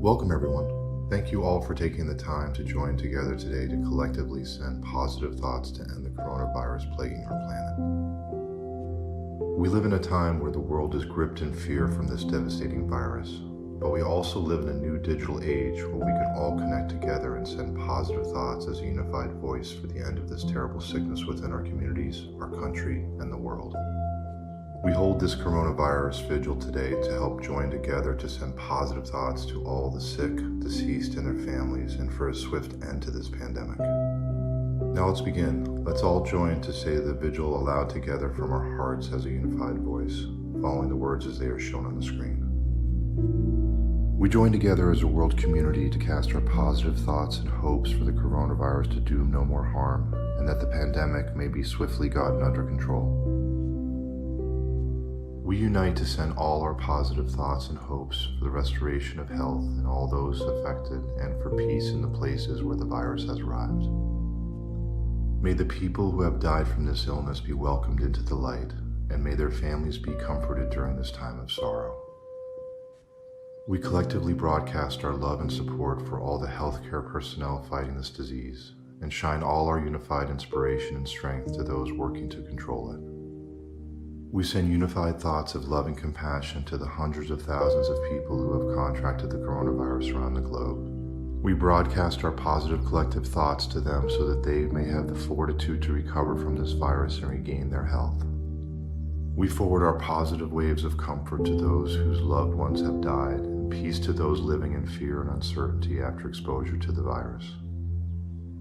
Welcome everyone. Thank you all for taking the time to join together today to collectively send positive thoughts to end the coronavirus plaguing our planet. We live in a time where the world is gripped in fear from this devastating virus, but we also live in a new digital age where we can all connect together and send positive thoughts as a unified voice for the end of this terrible sickness within our communities, our country, and the world. We hold this coronavirus vigil today to help join together to send positive thoughts to all the sick, deceased, and their families, and for a swift end to this pandemic. Now let's begin. Let's all join to say the vigil aloud together from our hearts as a unified voice, following the words as they are shown on the screen. We join together as a world community to cast our positive thoughts and hopes for the coronavirus to do no more harm, and that the pandemic may be swiftly gotten under control. We unite to send all our positive thoughts and hopes for the restoration of health in all those affected and for peace in the places where the virus has arrived. May the people who have died from this illness be welcomed into the light, and may their families be comforted during this time of sorrow. We collectively broadcast our love and support for all the healthcare personnel fighting this disease, and shine all our unified inspiration and strength to those working to control it. We send unified thoughts of love and compassion to the hundreds of thousands of people who have contracted the coronavirus around the globe. We broadcast our positive collective thoughts to them so that they may have the fortitude to recover from this virus and regain their health. We forward our positive waves of comfort to those whose loved ones have died, and peace to those living in fear and uncertainty after exposure to the virus.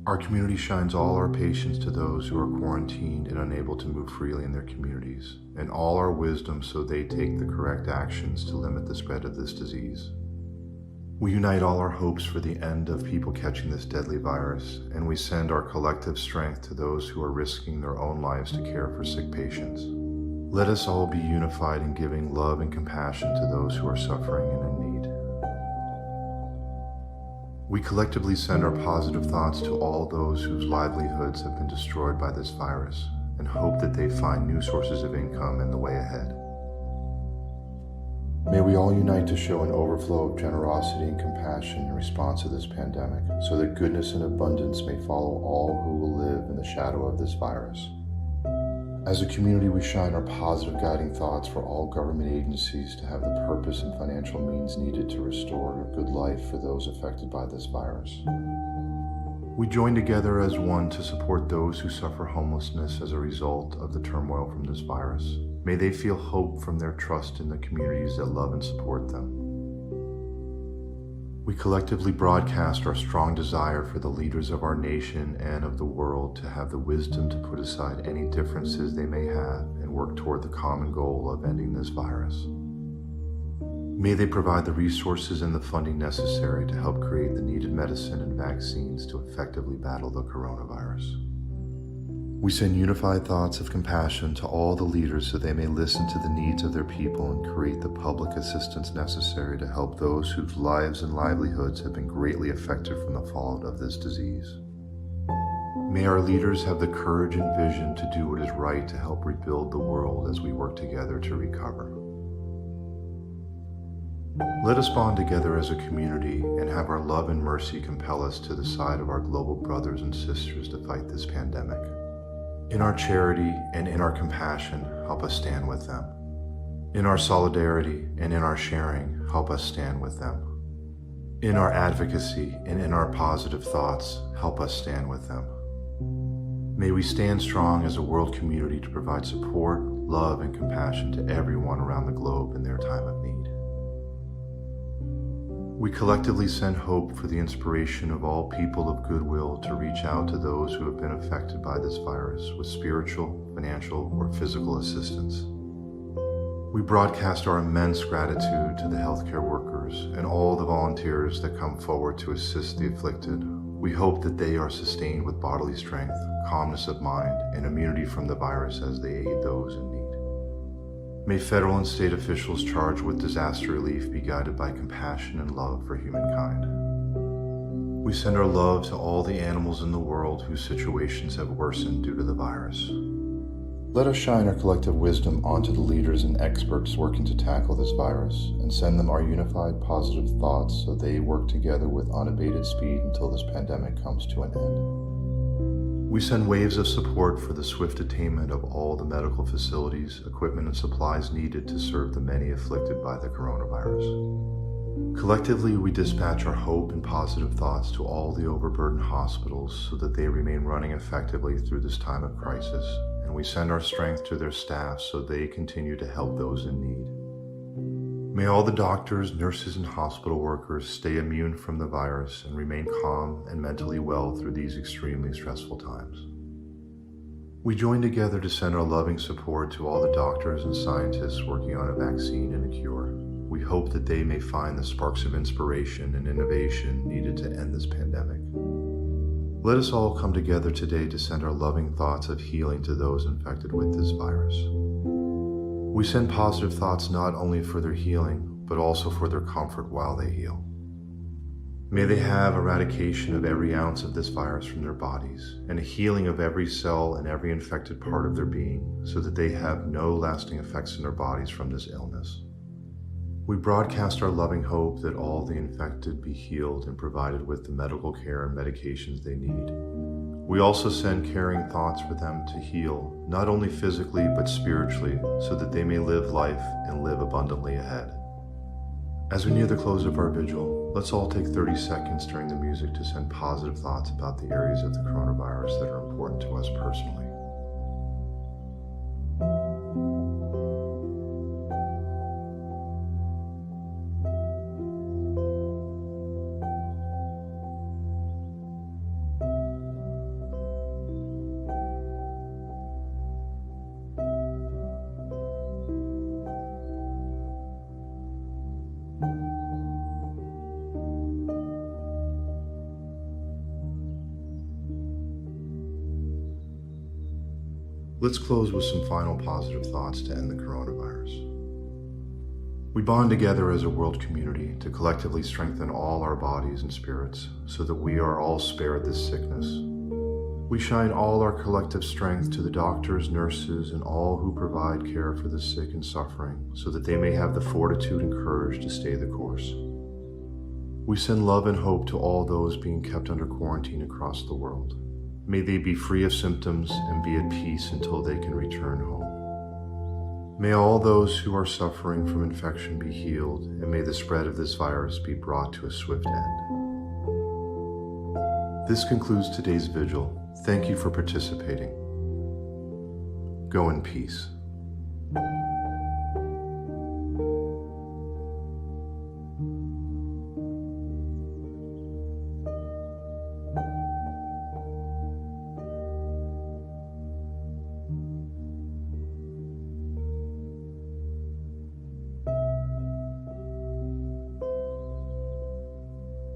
Our community shines all our patience to those who are quarantined and unable to move freely in their communities, and all our wisdom so they take the correct actions to limit the spread of this disease. We unite all our hopes for the end of people catching this deadly virus, and we send our collective strength to those who are risking their own lives to care for sick patients. Let us all be unified in giving love and compassion to those who are suffering and in need. We collectively send our positive thoughts to all those whose livelihoods have been destroyed by this virus, and hope that they find new sources of income in the way ahead. May we all unite to show an overflow of generosity and compassion in response to this pandemic, so that goodness and abundance may follow all who will live in the shadow of this virus. As a community, we shine our positive guiding thoughts for all government agencies to have the purpose and financial means needed to restore a good life for those affected by this virus. We join together as one to support those who suffer homelessness as a result of the turmoil from this virus. May they feel hope from their trust in the communities that love and support them. We collectively broadcast our strong desire for the leaders of our nation and of the world to have the wisdom to put aside any differences they may have and work toward the common goal of ending this virus. May they provide the resources and the funding necessary to help create the needed medicine and vaccines to effectively battle the coronavirus. We send unified thoughts of compassion to all the leaders so they may listen to the needs of their people and create the public assistance necessary to help those whose lives and livelihoods have been greatly affected from the fallout of this disease. May our leaders have the courage and vision to do what is right to help rebuild the world as we work together to recover. Let us bond together as a community and have our love and mercy compel us to the side of our global brothers and sisters to fight this pandemic. In our charity and in our compassion, help us stand with them. In our solidarity and in our sharing, help us stand with them. In our advocacy and in our positive thoughts, help us stand with them. May we stand strong as a world community to provide support, love, and compassion to everyone around the globe in their time of need. We collectively send hope for the inspiration of all people of goodwill to reach out to those who have been affected by this virus with spiritual, financial, or physical assistance. We broadcast our immense gratitude to the healthcare workers and all the volunteers that come forward to assist the afflicted. We hope that they are sustained with bodily strength, calmness of mind, and immunity from the virus as they aid those in need. May federal and state officials charged with disaster relief be guided by compassion and love for humankind. We send our love to all the animals in the world whose situations have worsened due to the virus. Let us shine our collective wisdom onto the leaders and experts working to tackle this virus and send them our unified positive thoughts so they work together with unabated speed until this pandemic comes to an end. We send waves of support for the swift attainment of all the medical facilities, equipment, and supplies needed to serve the many afflicted by the coronavirus. Collectively, we dispatch our hope and positive thoughts to all the overburdened hospitals so that they remain running effectively through this time of crisis, and we send our strength to their staff so they continue to help those in need. May all the doctors, nurses, and hospital workers stay immune from the virus and remain calm and mentally well through these extremely stressful times. We join together to send our loving support to all the doctors and scientists working on a vaccine and a cure. We hope that they may find the sparks of inspiration and innovation needed to end this pandemic. Let us all come together today to send our loving thoughts of healing to those infected with this virus. We send positive thoughts not only for their healing, but also for their comfort while they heal. May they have eradication of every ounce of this virus from their bodies, and a healing of every cell and every infected part of their being, so that they have no lasting effects in their bodies from this illness. We broadcast our loving hope that all the infected be healed and provided with the medical care and medications they need. We also send caring thoughts for them to heal, not only physically but spiritually, so that they may live life and live abundantly ahead. As we near the close of our vigil, let's all take 30 seconds during the music to send positive thoughts about the areas of the coronavirus that are important to us personally. Let's close with some final positive thoughts to end the coronavirus. We bond together as a world community to collectively strengthen all our bodies and spirits so that we are all spared this sickness. We shine all our collective strength to the doctors, nurses, and all who provide care for the sick and suffering so that they may have the fortitude and courage to stay the course. We send love and hope to all those being kept under quarantine across the world. May they be free of symptoms and be at peace until they can return home. May all those who are suffering from infection be healed, and may the spread of this virus be brought to a swift end. This concludes today's vigil. Thank you for participating. Go in peace.